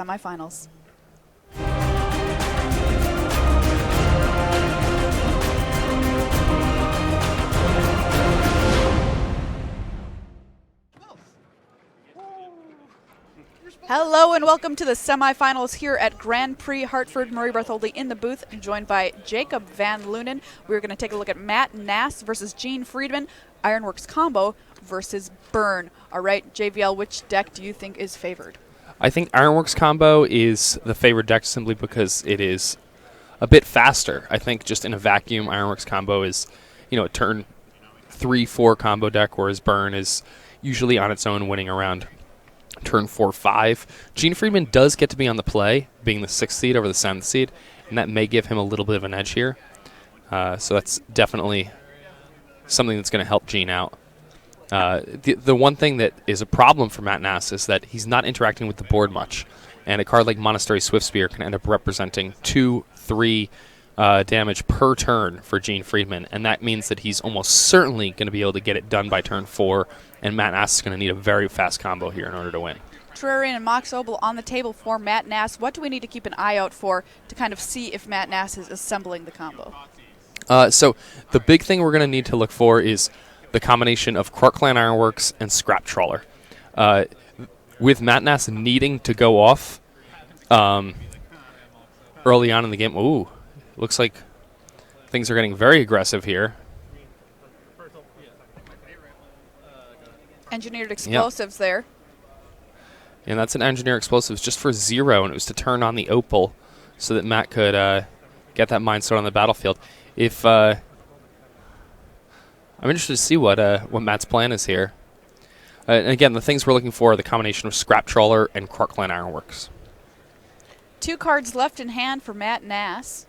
Semifinals. Hello and welcome to the semifinals here at Grand Prix Hartford. Marie Bartholdi in the booth, joined by Jacob Van Lunen. We're going to take a look at Matt Nass versus Gene Friedman, Ironworks combo versus Burn. All right, JVL, which deck do you think is favored? I think Ironworks combo is the favored deck simply because it is a bit faster. I think just in a vacuum, Ironworks combo is, a turn 3-4 combo deck, whereas Burn is usually on its own winning around turn 4-5. Gene Friedman does get to be on the play, being the 6th seed over the 7th seed, and that may give him a little bit of an edge here. So that's definitely something that's going to help Gene out. The one thing that is a problem for Matt Nass is that he's not interacting with the board much, and a card like Monastery Swiftspear can end up representing 2-3 damage per turn for Gene Friedman, and that means that he's almost certainly going to be able to get it done by turn 4, and Matt Nass is going to need a very fast combo here in order to win. Terrarian and Mox Opal on the table for Matt Nass. What do we need to keep an eye out for to kind of see if Matt Nass is assembling the combo? So the big thing we're going to need to look for is the combination of Quark Clan Ironworks and Scrap Trawler. With Matt Nass needing to go off early on in the game, looks like things are getting very aggressive here. Engineered explosives there. And that's an Engineered Explosives just for 0, and it was to turn on the Opal so that Matt could get that Mind Stone on the battlefield. If I'm interested to see what Matt's plan is here. And again, the things we're looking for are the combination of Scrap Trawler and Quark Clan Ironworks. 2 cards left in hand for Matt Nass.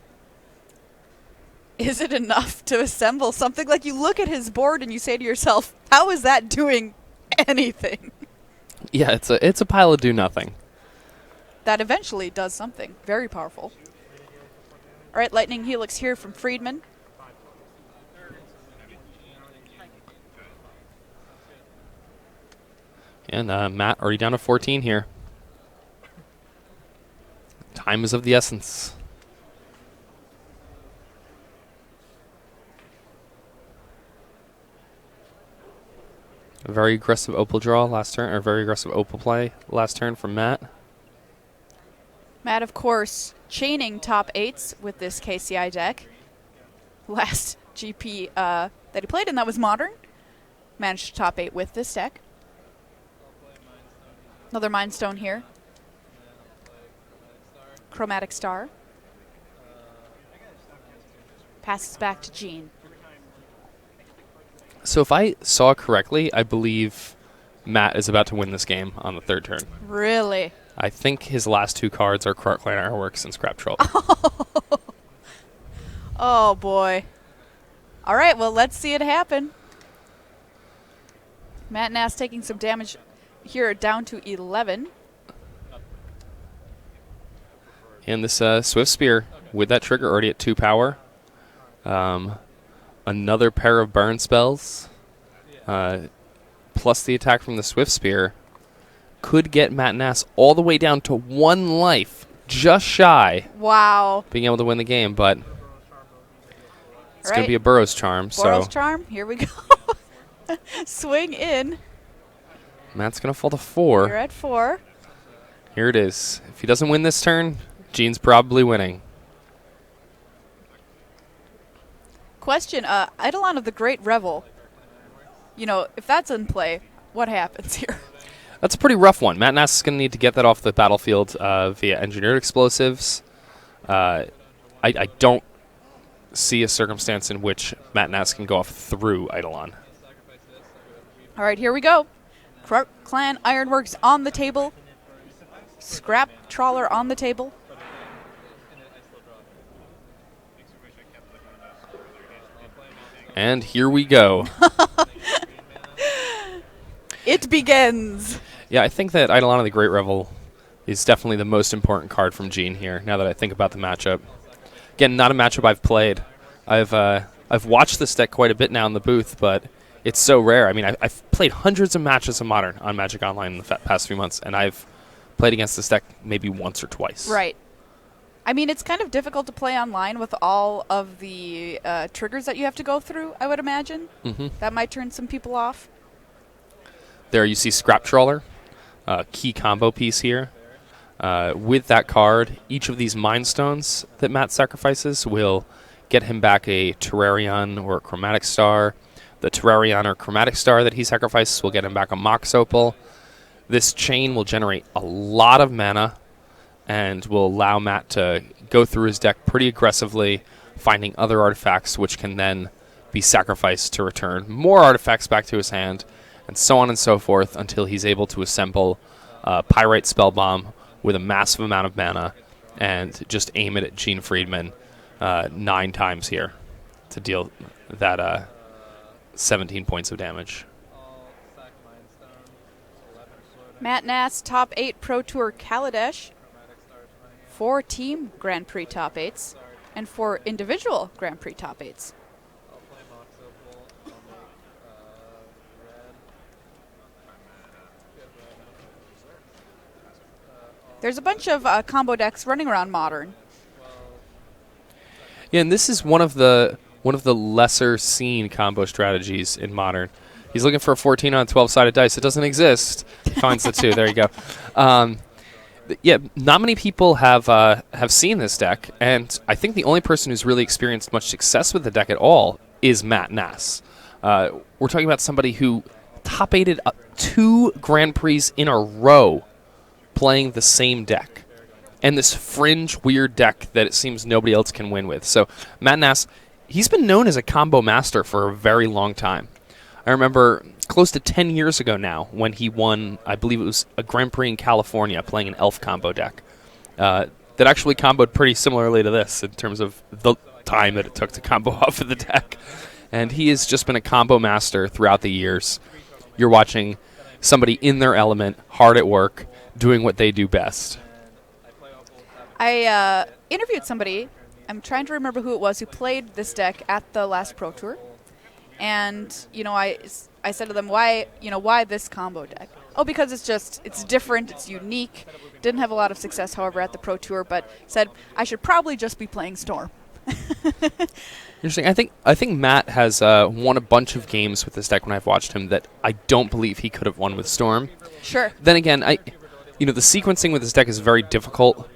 Is it enough to assemble something? Like, you look at his board and you say to yourself, how is that doing anything? Yeah, it's a pile of do nothing. That eventually does something very powerful. All right, Lightning Helix here from Friedman. And Matt already down to 14 here. Time is of the essence. A very aggressive Opal draw last turn, or very aggressive Opal play last turn from Matt. Matt, of course, chaining top 8s with this KCI deck. Last GP that he played, and that was Modern. Managed to top 8 with this deck. Another Mind Stone here. Chromatic Star. Passes back to Gene. So if I saw correctly, I believe Matt is about to win this game on the 3rd turn. Really? I think his last 2 cards are Quark Clan Ironworks and Scrap Trawler. Oh, boy. All right, well, let's see it happen. Matt Nass taking some damage here, down to 11. And this Swiftspear, with that trigger already at 2 power. Another pair of burn spells, plus the attack from the Swiftspear, could get Matt Nass all the way down to 1 life, just shy. Wow. Being able to win the game, but it's going to be a Burrow's Charm. Burrow's Charm, here we go. Swing in. Matt's going to fall to 4. You're at 4. Here it is. If he doesn't win this turn, Gene's probably winning. Question, Eidolon of the Great Revel. If that's in play, what happens here? That's a pretty rough one. Matt Nass is going to need to get that off the battlefield via Engineered Explosives. I don't see a circumstance in which Matt Nass can go off through Eidolon. All right, here we go. Quark Clan Ironworks on the table. Scrap Trawler on the table. And here we go. It begins. Yeah, I think that Eidolon of the Great Revel is definitely the most important card from Gene here, now that I think about the matchup. Again, not a matchup I've played. I've watched this deck quite a bit now in the booth, but it's so rare. I mean, I've played hundreds of matches of Modern on Magic Online in the past few months, and I've played against this deck maybe once or twice. Right. I mean, it's kind of difficult to play online with all of the triggers that you have to go through, I would imagine. Mm-hmm. That might turn some people off. There you see Scrap Trawler, key combo piece here. With that card, each of these Mind Stones that Matt sacrifices will get him back a Terrarion or a Chromatic Star. The Terrarion or Chromatic Star that he sacrifices will get him back a Mox Opal. This chain will generate a lot of mana and will allow Matt to go through his deck pretty aggressively, finding other artifacts which can then be sacrificed to return more artifacts back to his hand, and so on and so forth until he's able to assemble Pyrite Spellbomb with a massive amount of mana and just aim it at Gene Friedman 9 times here to deal that 17 points of damage. Matt Nass, top 8 Pro Tour Kaladesh, 4 team Grand Prix top 8s, and 4 individual Grand Prix top 8s. There's a bunch of combo decks running around Modern. Yeah, and this is one of the lesser seen combo strategies in Modern. He's looking for a 14 on a 12-sided dice. It doesn't exist. Finds the 2. There you go. Yeah, not many people have seen this deck, and I think the only person who's really experienced much success with the deck at all is Matt Nass. We're talking about somebody who top-8'd 2 Grand Prix in a row playing the same deck, and this fringe, weird deck that it seems nobody else can win with. So Matt Nass, he's been known as a combo master for a very long time. I remember close to 10 years ago now when he won, I believe it was a Grand Prix in California, playing an Elf combo deck that actually comboed pretty similarly to this in terms of the time that it took to combo off of the deck. And he has just been a combo master throughout the years. You're watching somebody in their element, hard at work, doing what they do best. I interviewed somebody, I'm trying to remember who it was, who played this deck at the last Pro Tour. And, I said to them, why this combo deck? Oh, because it's different, it's unique. Didn't have a lot of success, however, at the Pro Tour, but said I should probably just be playing Storm. Interesting. I think Matt has won a bunch of games with this deck when I've watched him that I don't believe he could have won with Storm. Sure. Then again, the sequencing with this deck is very difficult.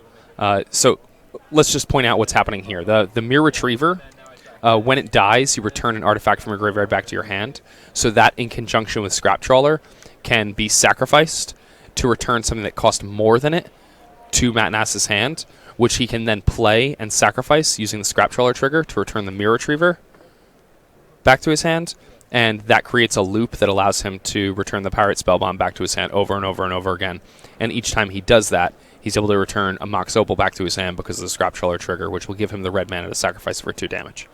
So let's just point out what's happening here. The Mirror Retriever, when it dies, you return an artifact from your graveyard back to your hand. So that, in conjunction with Scrap Trawler, can be sacrificed to return something that cost more than it to Matt Nass's hand, which he can then play and sacrifice using the Scrap Trawler trigger to return the Mirror Retriever back to his hand. And that creates a loop that allows him to return the Pirate Spellbomb back to his hand over and over and over again. And each time he does that, he's able to return a Mox Opal back to his hand because of the Scrap Trawler trigger, which will give him the red mana to sacrifice for 2 damage.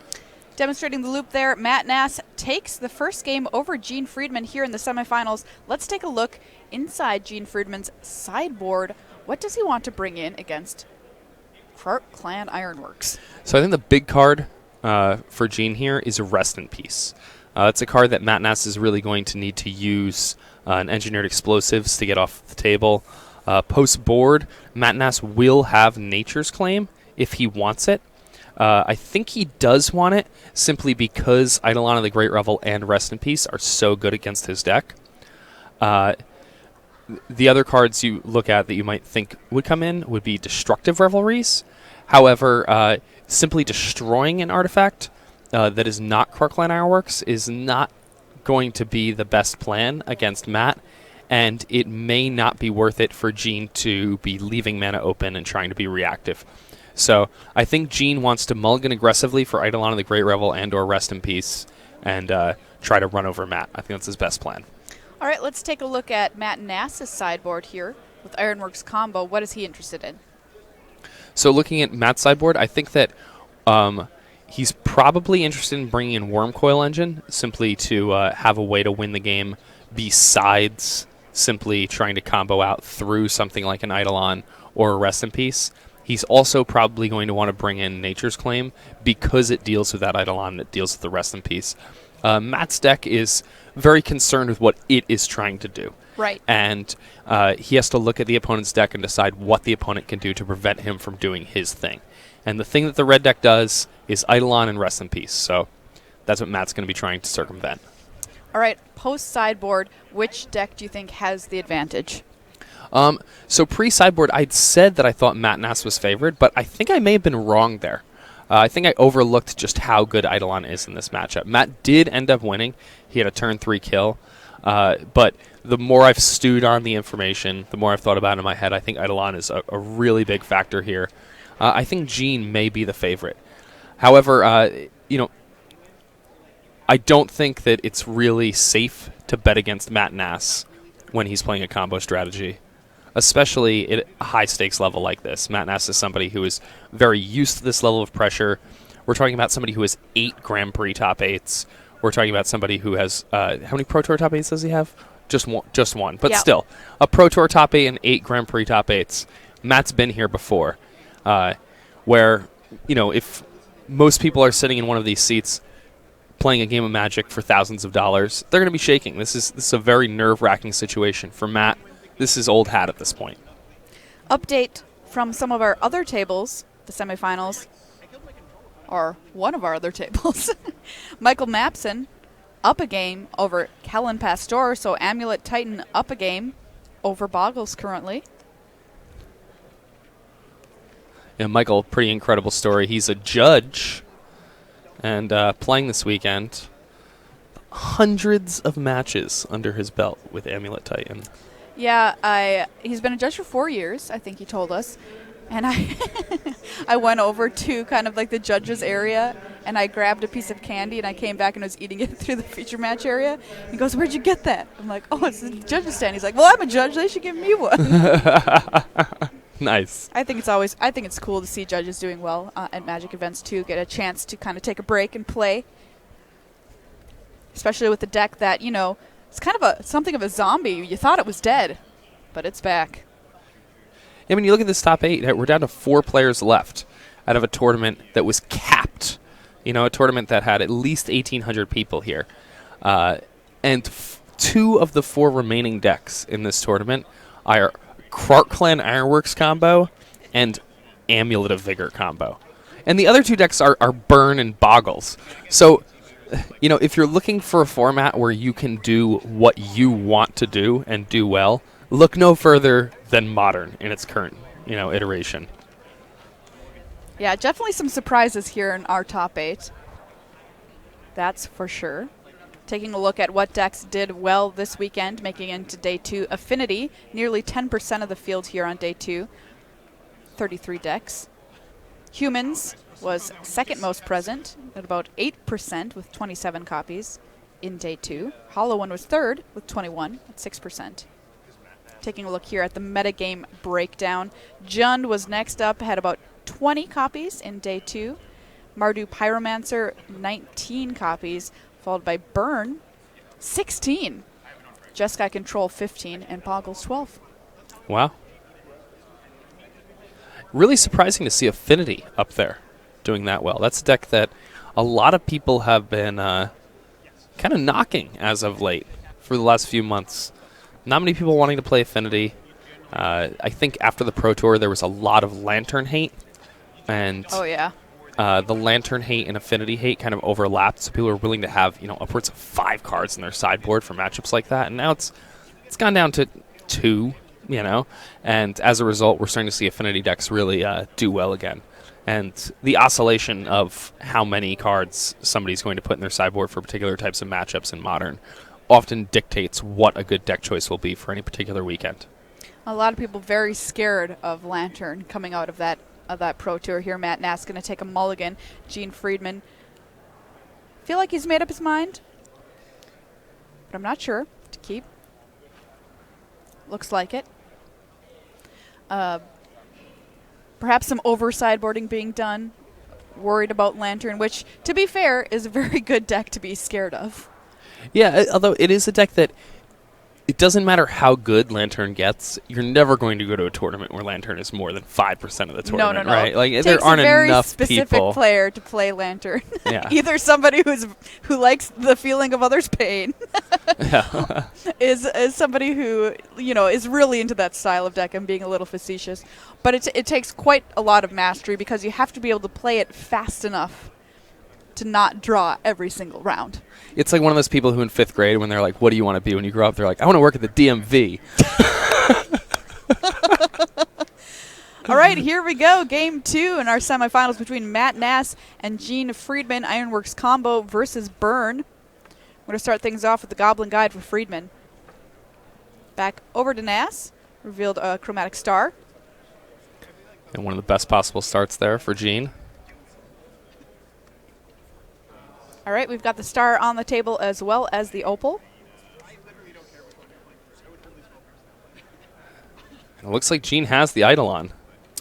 Demonstrating the loop there, Matt Nass takes the first game over Gene Friedman here in the semifinals. Let's take a look inside Gene Friedman's sideboard. What does he want to bring in against Krark Clan Ironworks? So I think the big card for Gene here is a Rest in Peace. It's a card that Matt Nass is really going to need to use an Engineered Explosives to get off the table. Post-board, Matt Nass will have Nature's Claim if he wants it. I think he does want it simply because Eidolon of the Great Revel and Rest in Peace are so good against his deck. The other cards you look at that you might think would come in would be Destructive Revelries. However, simply destroying an artifact that is not Krark Clan Ironworks is not going to be the best plan against Matt, and it may not be worth it for Gene to be leaving mana open and trying to be reactive. So I think Gene wants to mulligan aggressively for Eidolon of the Great Revel and or Rest in Peace and try to run over Matt. I think that's his best plan. All right, let's take a look at Matt Nass's sideboard here with Ironworks combo. What is he interested in? So looking at Matt's sideboard, I think that he's probably interested in bringing in Wormcoil Engine simply to have a way to win the game besides simply trying to combo out through something like an Eidolon or a Rest in Peace. He's also probably going to want to bring in Nature's Claim because it deals with that Eidolon, it deals with the Rest in Peace. Matt's deck is very concerned with what it is trying to do. Right. And he has to look at the opponent's deck and decide what the opponent can do to prevent him from doing his thing. And the thing that the red deck does is Eidolon and Rest in Peace. So that's what Matt's going to be trying to circumvent. All right, post-sideboard, which deck do you think has the advantage? So pre-sideboard, I'd said that I thought Matt Nass was favored, but I think I may have been wrong there. I think I overlooked just how good Eidolon is in this matchup. Matt did end up winning. He had a turn 3 kill. But the more I've stewed on the information, the more I've thought about it in my head, I think Eidolon is a really big factor here. I think Gene may be the favorite. However, I don't think that it's really safe to bet against Matt Nass when he's playing a combo strategy, especially at a high-stakes level like this. Matt Nass is somebody who is very used to this level of pressure. We're talking about somebody who has 8 Grand Prix top 8s. We're talking about somebody who has, how many Pro Tour top 8s does he have? Just one. But still, a Pro Tour top 8 and 8 Grand Prix top 8s. Matt's been here before, where, if most people are sitting in one of these seats playing a game of Magic for thousands of dollars, they're going to be shaking. This is a very nerve-wracking situation. For Matt, this is old hat at this point. Update from some of our other tables, the semifinals, or one of our other tables. Michael Mapson up a game over Kellen Pastor, so Amulet Titan up a game over Boggles currently. Yeah, Michael, pretty incredible story. He's a judge and playing this weekend. Hundreds of matches under his belt with Amulet Titan. Yeah, he's been a judge for 4 years, I think he told us. And I went over to kind of like the judges area, and I grabbed a piece of candy, and I came back and was eating it through the feature match area. He goes, "Where'd you get that?" I'm like, "Oh, it's the judges stand." He's like, "Well, I'm a judge. They should give me one." Nice. I think it's cool to see judges doing well at Magic events too, get a chance to kind of take a break and play. Especially with the deck that, it's kind of something of a zombie. You thought it was dead, but it's back. I mean, you look at this top 8, we're down to 4 players left out of a tournament that was capped. A tournament that had at least 1,800 people here. And 2 of the 4 remaining decks in this tournament are Krark Clan Ironworks combo and Amulet of Vigor combo. And the other 2 decks are Burn and Boggles. So, if you're looking for a format where you can do what you want to do and do well, look no further than Modern in its current, iteration. Yeah, definitely some surprises here in our top 8. That's for sure. Taking a look at what decks did well this weekend, making it into Day 2. Affinity, nearly 10% of the field here on Day 2. 33 decks. Humans was second most present at about 8% with 27 copies in Day 2. Hollow One was third with 21 at 6%. Taking a look here at the metagame breakdown, Jund was next up, had about 20 copies in Day 2. Mardu Pyromancer, 19 copies, followed by Burn, 16. Jeskai Control, 15, and Boggles, 12. Wow. Really surprising to see Affinity up there doing that well. That's a deck that a lot of people have been kind of knocking as of late for the last few months. Not many people wanting to play Affinity. I think after the Pro Tour there was a lot of Lantern hate. And oh, yeah. The Lantern hate and Affinity hate kind of overlapped, so people are willing to have upwards of 5 cards in their sideboard for matchups like that. And now it's gone down to 2, and as a result, we're starting to see Affinity decks really do well again. And the oscillation of how many cards somebody's going to put in their sideboard for particular types of matchups in Modern often dictates what a good deck choice will be for any particular weekend. A lot of people very scared of Lantern coming out of that Pro Tour here. Matt Nass going to take a mulligan. Gene Friedman, feel like he's made up his mind, but I'm not sure to keep. Looks like it. Perhaps some sideboarding being done. Worried about Lantern, which, to be fair, is a very good deck to be scared of. Yeah, although it is a deck that it doesn't matter how good Lantern gets. You're never going to go to a tournament where Lantern is more than 5% of the tournament, no. right? Like It there takes aren't a very enough specific people. player to play Lantern. Yeah. Either somebody who likes the feeling of others' pain, Yeah. is somebody who is really into that style of deck. I'm being a little facetious, but it takes quite a lot of mastery because you have to be able to play it fast enough to not draw every single round. It's like one of those people who in 5th grade, when they're like, what do you want to be when you grow up? They're like, I want to work at the DMV. All right, here we go. Game 2 in our semifinals between Matt Nass and Gene Friedman. Ironworks combo versus Burn. We're going to start things off with the Goblin Guide for Friedman. Back over to Nass. Revealed a Chromatic Star. And one of the best possible starts there for Gene. All right, we've got the star on the table as well as the opal. It looks like Gene has the Eidolon.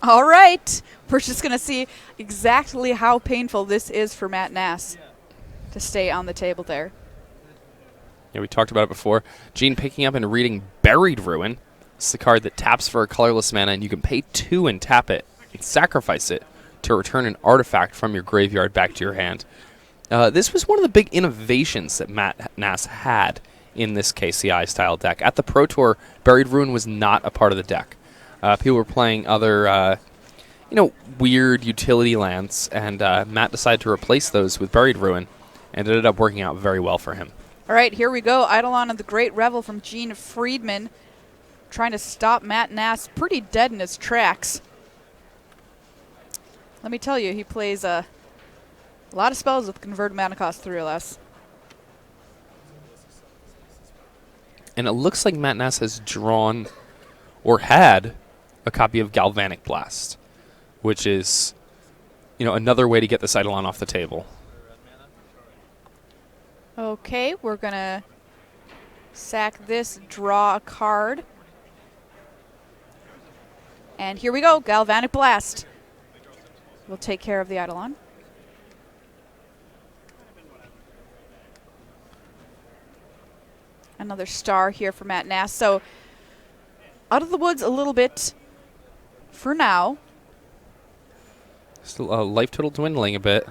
All right, we're just going to see exactly how painful this is for Matt Nass to stay on the table there. Yeah, we talked about it before. Gene picking up and reading Buried Ruin. It's the card that taps for a colorless mana, and you can pay 2 and tap it and sacrifice it to return an artifact from your graveyard back to your hand. This was one of the big innovations that Matt Nass had in this KCI-style deck. At the Pro Tour, Buried Ruin was not a part of the deck. People were playing other, weird utility lands, and Matt decided to replace those with Buried Ruin, and it ended up working out very well for him. All right, here we go. Eidolon of the Great Revel from Gene Friedman, trying to stop Matt Nass pretty dead in his tracks. Let me tell you, he plays a lot of spells with converted mana cost 3 or less. And it looks like Matt Nass has drawn, or had, a copy of Galvanic Blast, which is, another way to get this Eidolon off the table. Okay, we're going to sack this, draw a card. And here we go, Galvanic Blast. We'll take care of the Eidolon. Another star here for Matt Nass. So out of the woods a little bit for now. Still life total dwindling a bit.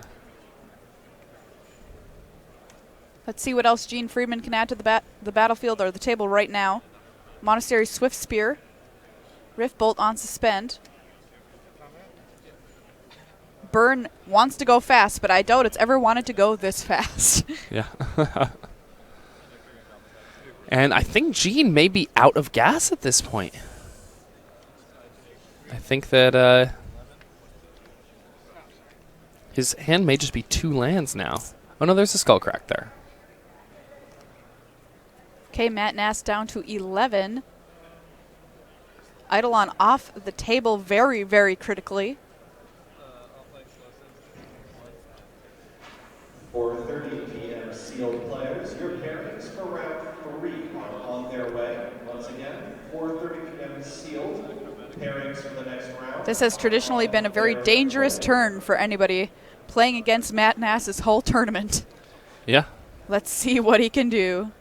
Let's see what else Gene Friedman can add to the battlefield or the table right now. Monastery Swift Spear. Rift Bolt on suspend. Burn wants to go fast, but I doubt it's ever wanted to go this fast. Yeah. And I think Gene may be out of gas at this point. I think that his hand may just be 2 lands now. Oh, no, there's a Skullcrack there. Okay, Matt Nass down to 11. Eidolon off the table very, very critically. 4:30 p.m. sealed players, your pairings for round 3 are on their way. Once again, 4:30 p.m. sealed pairings for the next round. This has traditionally been a very dangerous turn for anybody playing against Matt Nass this whole tournament. Yeah. Let's see what he can do.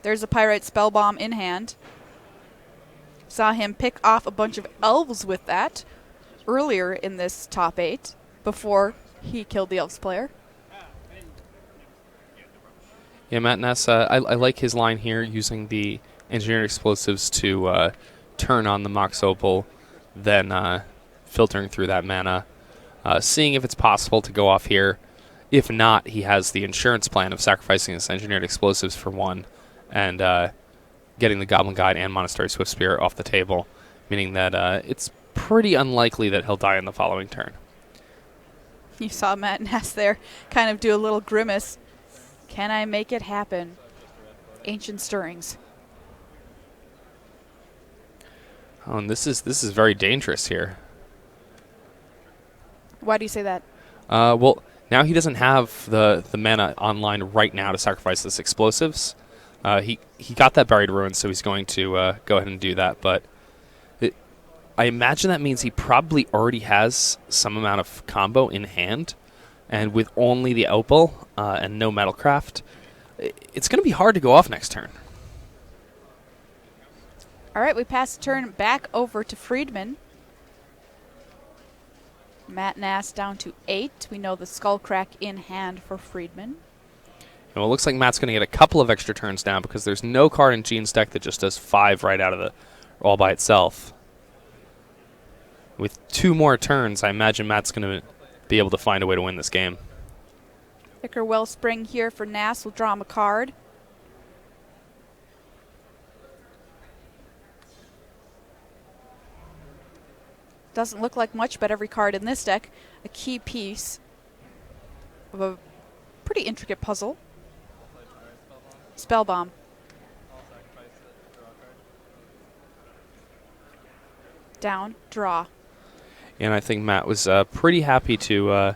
There's a Pyrite Spellbomb in hand. Saw him pick off a bunch of elves with that earlier in this top 8 before he killed the elves player. Yeah, Matt Nass, I like his line here, using the engineered explosives to turn on the Mox Opal, then filtering through that mana, seeing if it's possible to go off here. If not, he has the insurance plan of sacrificing his engineered explosives for 1 and getting the Goblin Guide and Monastery Swift Spirit off the table, meaning that it's pretty unlikely that he'll die in the following turn. You saw Matt Nass there kind of do a little grimace. Can I make it happen? Ancient Stirrings. Oh, and this is very dangerous here. Why do you say that? Well, now he doesn't have the mana online right now to sacrifice this explosives. He got that Buried Ruin, so he's going to go ahead and do that. But I imagine that means he probably already has some amount of combo in hand. And with only the Opal and no Metalcraft, it's going to be hard to go off next turn. All right, we pass the turn back over to Friedman. Matt Nass down to 8. We know the Skullcrack in hand for Friedman. And it looks like Matt's going to get a couple of extra turns down because there's no card in Gene's deck that just does 5 right out of the all by itself. With 2 more turns, I imagine Matt's going to be able to find a way to win this game. Thicker Wellspring here for Nass. We'll draw him a card. Doesn't look like much, but every card in this deck, a key piece of a pretty intricate puzzle. Spellbomb. Down, draw. And I think Matt was pretty happy to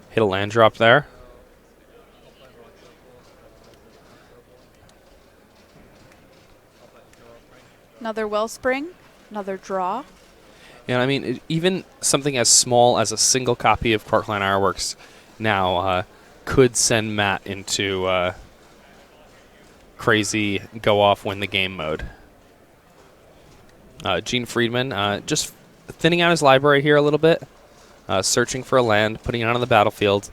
hit a land drop there. Another Wellspring, another draw. And I mean, even something as small as a single copy of Corkline Ironworks now could send Matt into crazy go-off win the game mode. Gene Friedman just thinning out his library here a little bit, searching for a land, putting it on the battlefield.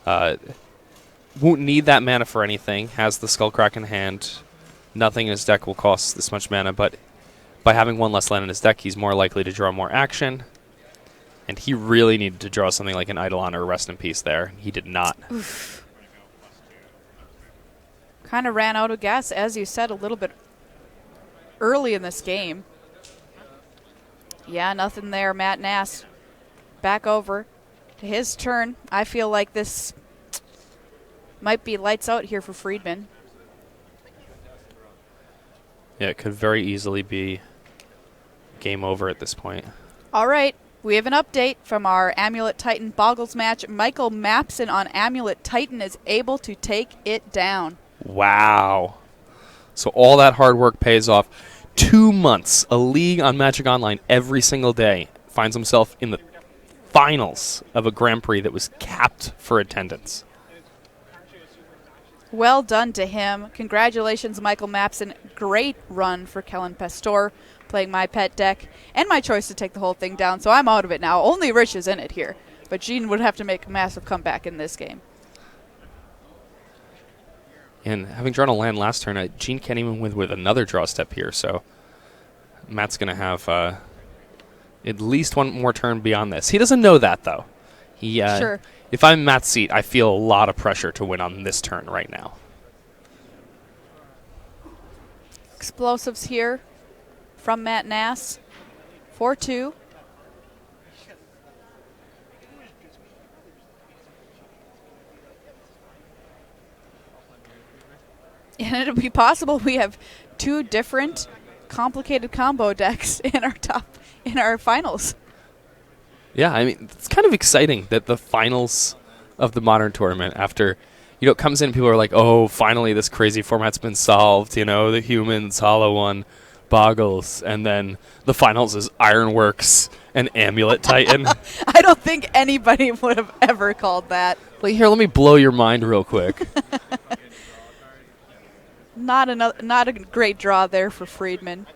Won't need that mana for anything, has the Skullcrack in hand. Nothing in his deck will cost this much mana, but by having 1 less land in his deck, he's more likely to draw more action. And he really needed to draw something like an Eidolon or a Rest in Peace there. He did not. Kind of ran out of gas, as you said, a little bit early in this game. Yeah, nothing there. Matt Nass back over to his turn. I feel like this might be lights out here for Friedman. Yeah, it could very easily be game over at this point. All right, we have an update from our Amulet Titan Boggles match. Michael Mapson on Amulet Titan is able to take it down. Wow. So all that hard work pays off. 2 months, a league on Magic Online every single day, finds himself in the finals of a Grand Prix that was capped for attendance. Well done to him. Congratulations, Michael Mapson. Great run for Kellen Pastor, playing my pet deck, and my choice to take the whole thing down, so I'm out of it now. Only Rich is in it here, but Gene would have to make a massive comeback in this game. And having drawn a land last turn, Gene can't even win with another draw step here, so Matt's going to have at least 1 more turn beyond this. He doesn't know that, though. Sure. If I'm in Matt's seat, I feel a lot of pressure to win on this turn right now. Explosives here from Matt Nass. 4-2. And it'll be possible we have 2 different complicated combo decks in our finals. Yeah, I mean, it's kind of exciting that the finals of the Modern Tournament, after, it comes in, people are like, oh, finally this crazy format's been solved, the Humans, Hollow One, Boggles, and then the finals is Ironworks and Amulet Titan. I don't think anybody would have ever called that. Like, here, let me blow your mind real quick. Not a great draw there for Friedman.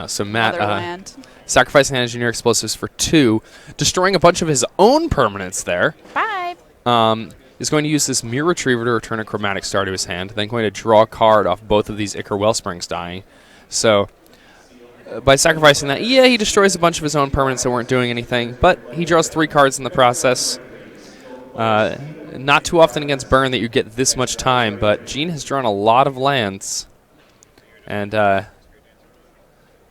So Matt land. sacrificing Engineer Explosives for 2, destroying a bunch of his own permanents there. Bye. Is going to use this Mirror Retriever to return a Chromatic Star to his hand, then going to draw a card off both of these Ichor Wellsprings dying. So by sacrificing that, yeah, he destroys a bunch of his own permanents that weren't doing anything, but he draws 3 cards in the process. Not too often against Burn that you get this much time, but Gene has drawn a lot of lands, and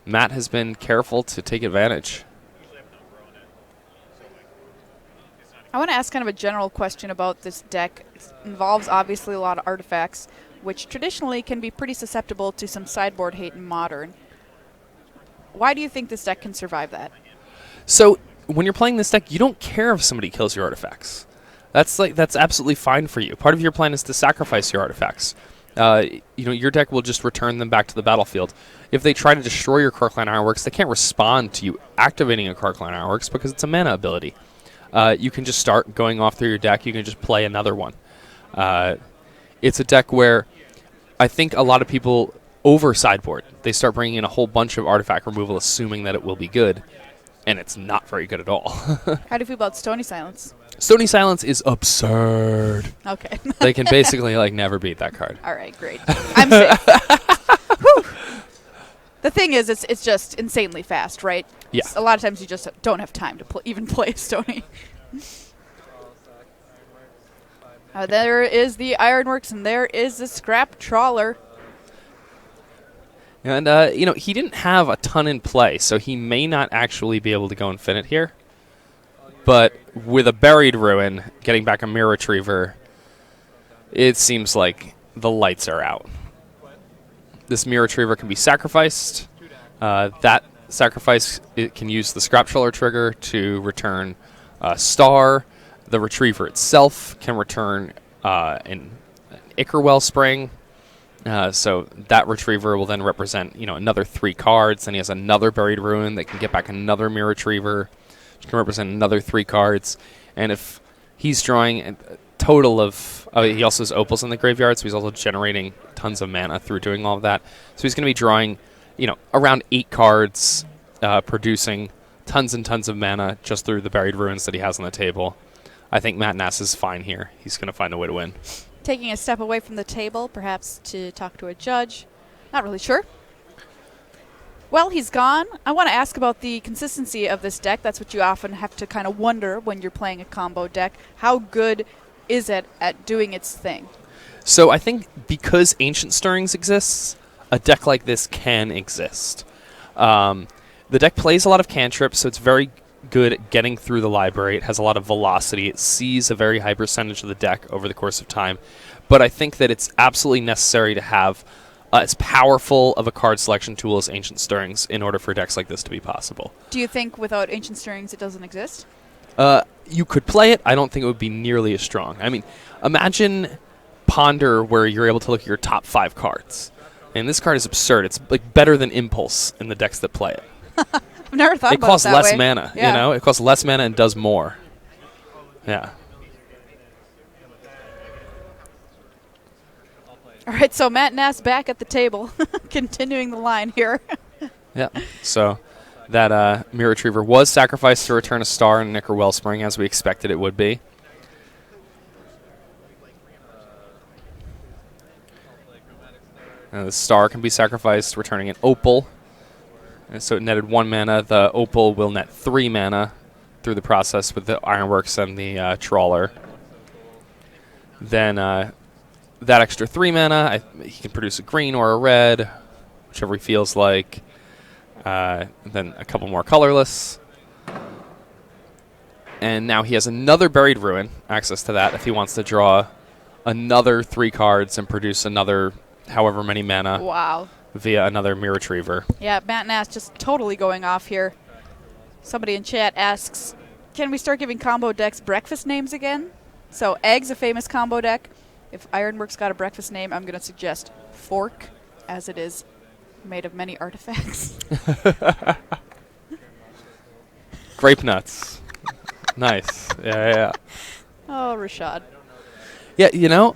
Matt has been careful to take advantage. I want to ask kind of a general question about this deck. It involves obviously a lot of artifacts, which traditionally can be pretty susceptible to some sideboard hate in Modern. Why do you think this deck can survive that? So when you're playing this deck, you don't care if somebody kills your artifacts. That's absolutely fine for you. Part of your plan is to sacrifice your artifacts. Your deck will just return them back to the battlefield. If they try to destroy your Corkline Ironworks, they can't respond to you activating a Corkline Ironworks because it's a mana ability. You can just start going off through your deck. You can just play another one. It's a deck where I think a lot of people over sideboard. They start bringing in a whole bunch of artifact removal, assuming that it will be good, and it's not very good at all. How do you feel about Stony Silence? Stony Silence is absurd. Okay. They can basically like never beat that card. All right, great. I'm safe. Whew. The thing is, it's just insanely fast, right? Yeah. A lot of times you just don't have time to even play Stony. There is the Ironworks, and there is the Scrap Trawler. And, he didn't have a ton in play, so he may not actually be able to go infinite here. But with a Buried Ruin, getting back a Mirror Retriever, it seems like the lights are out. This Mirror Retriever can be sacrificed. That sacrifice, it can use the Scrap Trawler trigger to return a star. The Retriever itself can return an Ichor Wellspring. So that Retriever will then represent, another 3 cards. Then he has another Buried Ruin that can get back another Mirror Retriever, which can represent another 3 cards. And if he's drawing a total of... he also has Opals in the graveyard, so he's also generating tons of mana through doing all of that. So he's going to be drawing, around 8 cards, producing tons and tons of mana just through the Buried Ruins that he has on the table. I think Matt Nass is fine here. He's going to find a way to win. Taking a step away from the table, perhaps to talk to a judge. Not really sure. Well, he's gone. I want to ask about the consistency of this deck. That's what you often have to kind of wonder when you're playing a combo deck. How good is it at doing its thing? So I think because Ancient Stirrings exists, a deck like this can exist. The deck plays a lot of cantrips, so it's very good at getting through the library. It has a lot of velocity. It sees a very high percentage of the deck over the course of time. But I think that it's absolutely necessary to have as powerful of a card selection tool as Ancient Stirrings in order for decks like this to be possible. Do you think without Ancient Stirrings it doesn't exist? You could play it. I don't think it would be nearly as strong. I mean, imagine Ponder where you're able to look at your top 5 cards. And this card is absurd. It's like better than Impulse in the decks that play it. I've never thought it about it costs that less way. mana, Yeah. It costs less mana and does more. Yeah. All right, so Matt Nass back at the table, continuing the line here. Yeah. So that Mirror Retriever was sacrificed to return a star and an Ichor Wellspring, as we expected it would be. The star can be sacrificed, returning an Opal. And so it netted 1 mana. The Opal will net 3 mana through the process with the Ironworks and the Trawler. Then that extra 3 mana, he can produce a green or a red, whichever he feels like. Then a couple more colorless. And now he has another Buried Ruin, access to that, if he wants to draw another 3 cards and produce another however many mana. Wow. Via another Mirror Retriever. Yeah, Matt Nass just totally going off here. Somebody in chat asks, can we start giving combo decks breakfast names again? So Egg's a famous combo deck. If Ironworks got a breakfast name, I'm going to suggest Fork, as it is made of many artifacts. Grape Nuts. Nice. Yeah. Oh, Rashad. Yeah,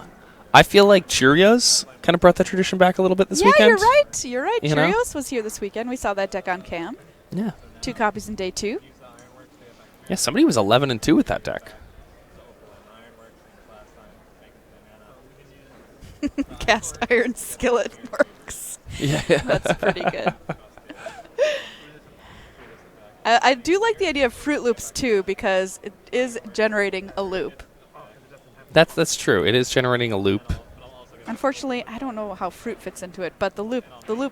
I feel like Cheerios kind of brought that tradition back a little bit this weekend. Yeah, you're right. You know? Cheerios was here this weekend. We saw that deck on cam. Yeah. 2 copies in day 2. Yeah, somebody was 11-2 with that deck. Cast iron skillet works. Yeah. That's pretty good. I do like the idea of Fruit Loops, too, because it is generating a loop. That's true. It is generating a loop. Unfortunately, I don't know how fruit fits into it, but the loop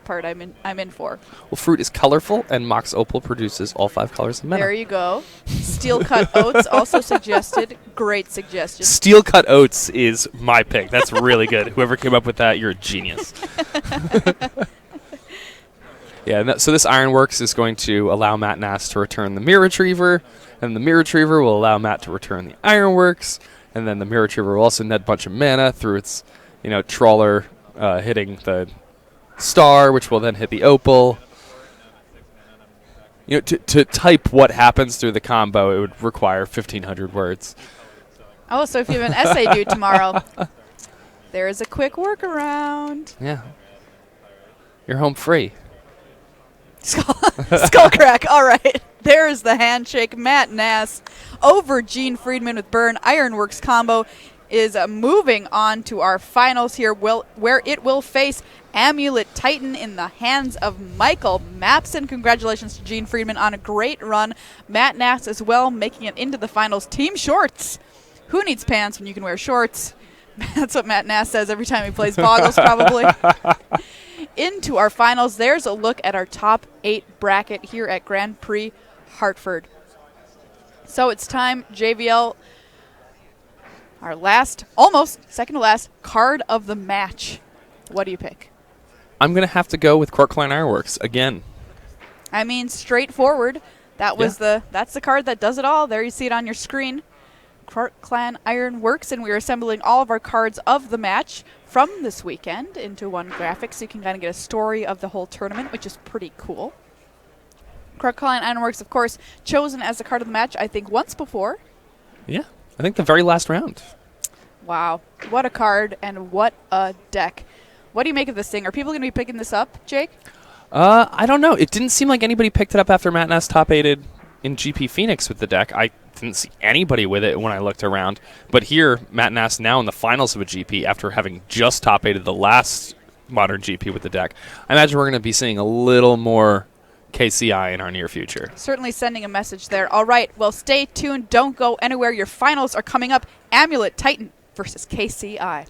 part I'm in for. Well, fruit is colorful, and Mox Opal produces all 5 colors of mana. There you go. Steel cut oats also suggested. Great suggestion. Steel cut oats is my pick. That's really good. Whoever came up with that, you're a genius. Yeah. So this Ironworks is going to allow Matt Nass to return the Mirror Retriever, and the Mirror Retriever will allow Matt to return the Ironworks, and then the Mirror Retriever will also net a bunch of mana through its Trawler hitting the star, which will then hit the Opal. To type what happens through the combo, it would require 1,500 words. Oh, so if you have an essay due tomorrow, there is a quick workaround. Yeah. you're home free. Skull crack. All right. There's the handshake. Matt Nass over Gene Friedman with burn. Ironworks combo is moving on to our finals here, where it will face Amulet Titan in the hands of Michael Mapson. Congratulations to Gene Friedman on a great run. Matt Nass as well, making it into the finals. Team shorts. Who needs pants when you can wear shorts? That's what Matt Nass says every time he plays Boggles, probably. Into our finals, there's a look at our top 8 bracket here at Grand Prix Hartford. So it's time, JVL, our last, almost second to last, card of the match. What do you pick? I'm going to have to go with Corkline Ironworks again. I mean, straightforward. That's the card that does it all. There you see it on your screen. Corkline Ironworks, and we're assembling all of our cards of the match from this weekend into one graphic, so you can kind of get a story of the whole tournament, which is pretty cool. Corkline Ironworks, of course, chosen as the card of the match, I think, once before. Yeah, I think the very last round. Wow, what a card and what a deck. What do you make of this thing? Are people going to be picking this up, Jake? I don't know. It didn't seem like anybody picked it up after Matt Nass top-8'd in GP Phoenix with the deck. I didn't see anybody with it when I looked around. But here, Matt Nass now in the finals of a GP after having just top-8'd the last modern GP with the deck. I imagine we're going to be seeing a little more KCI in our near future. Certainly sending a message there. All right, well, stay tuned. Don't go anywhere. Your finals are coming up. Amulet Titan versus KCI.